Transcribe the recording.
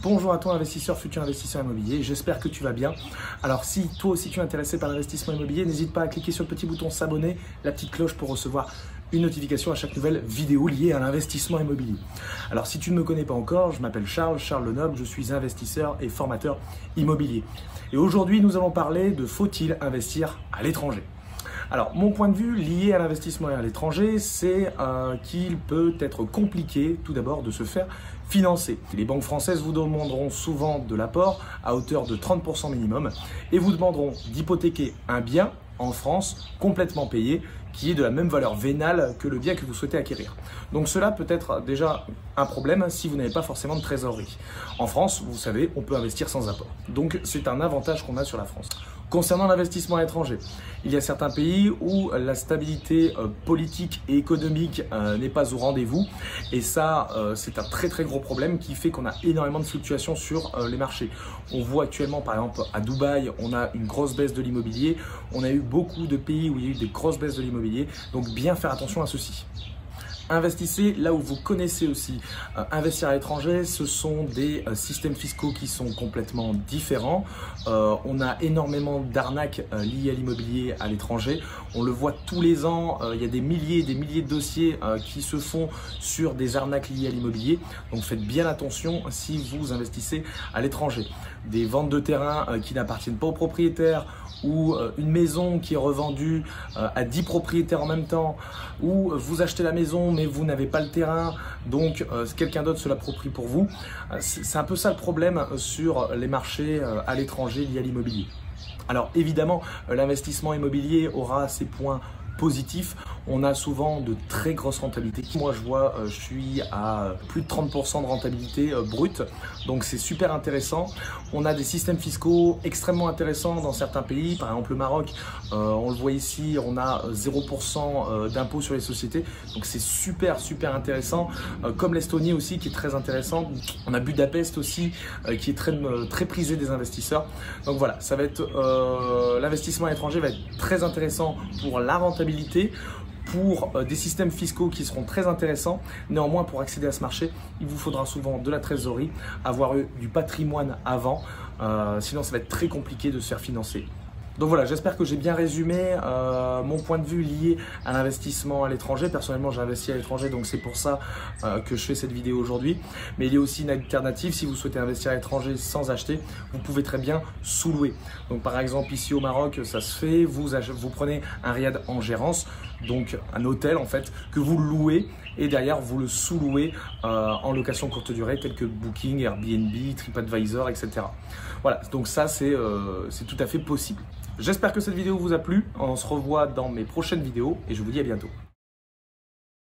Bonjour à toi investisseur, futur investisseur immobilier, j'espère que tu vas bien. Alors si toi aussi tu es intéressé par l'investissement immobilier, n'hésite pas à cliquer sur le petit bouton s'abonner, la petite cloche pour recevoir une notification à chaque nouvelle vidéo liée à l'investissement immobilier. Alors si tu ne me connais pas encore, je m'appelle Charles Lenoble, je suis investisseur et formateur immobilier. Et aujourd'hui nous allons parler de faut-il investir à l'étranger ? Alors, mon point de vue lié à l'investissement à l'étranger, c'est qu'il peut être compliqué tout d'abord de se faire financer. Les banques françaises vous demanderont souvent de l'apport à hauteur de 30% minimum et vous demanderont d'hypothéquer un bien en France complètement payé qui est de la même valeur vénale que le bien que vous souhaitez acquérir. Donc cela peut être déjà un problème si vous n'avez pas forcément de trésorerie. En France, vous savez, on peut investir sans apport. Donc c'est un avantage qu'on a sur la France. Concernant l'investissement à l'étranger, il y a certains pays où la stabilité politique et économique n'est pas au rendez-vous et ça c'est un très gros problème qui fait qu'on a énormément de fluctuations sur les marchés. On voit actuellement par exemple à Dubaï, on a une grosse baisse de l'immobilier, on a eu beaucoup de pays où il y a eu des grosses baisses de l'immobilier, donc bien faire attention à ceci. Investissez là où vous connaissez aussi. Investir à l'étranger, ce sont des systèmes fiscaux qui sont complètement différents. On a énormément d'arnaques liées à l'immobilier à l'étranger. On le voit tous les ans, il y a des milliers de dossiers qui se font sur des arnaques liées à l'immobilier. Donc faites bien attention si vous investissez à l'étranger. Des ventes de terrain qui n'appartiennent pas aux propriétaires ou une maison qui est revendue à 10 propriétaires en même temps, ou vous achetez la maison mais vous n'avez pas le terrain, donc quelqu'un d'autre se l'approprie pour vous. C'est un peu ça le problème sur les marchés à l'étranger liés à l'immobilier. Alors évidemment, l'investissement immobilier aura ses points positifs. On a souvent de très grosses rentabilités. Moi je vois, je suis à plus de 30% de rentabilité brute, donc c'est super intéressant. On a des systèmes fiscaux extrêmement intéressants dans certains pays, par exemple le Maroc, on le voit ici, on a 0% d'impôt sur les sociétés, donc c'est super intéressant, comme l'Estonie aussi qui est très intéressant. On a Budapest aussi qui est très prisé des investisseurs. Donc voilà, ça va être l'investissement à l'étranger va être très intéressant pour la rentabilité, pour des systèmes fiscaux qui seront très intéressants. Néanmoins, pour accéder à ce marché, il vous faudra souvent de la trésorerie, avoir eu du patrimoine avant, sinon ça va être très compliqué de se faire financer. Donc voilà, j'espère que j'ai bien résumé mon point de vue lié à l'investissement à l'étranger. Personnellement, j'ai investi à l'étranger, donc c'est pour ça que je fais cette vidéo aujourd'hui. Mais il y a aussi une alternative, si vous souhaitez investir à l'étranger sans acheter, vous pouvez très bien sous-louer. Donc par exemple, ici au Maroc, ça se fait, vous prenez un riad en gérance, donc un hôtel en fait, que vous louez et derrière vous le sous-louez en location courte durée, tels que Booking, Airbnb, TripAdvisor, etc. Voilà, donc ça c'est tout à fait possible. J'espère que cette vidéo vous a plu, on se revoit dans mes prochaines vidéos et je vous dis à bientôt.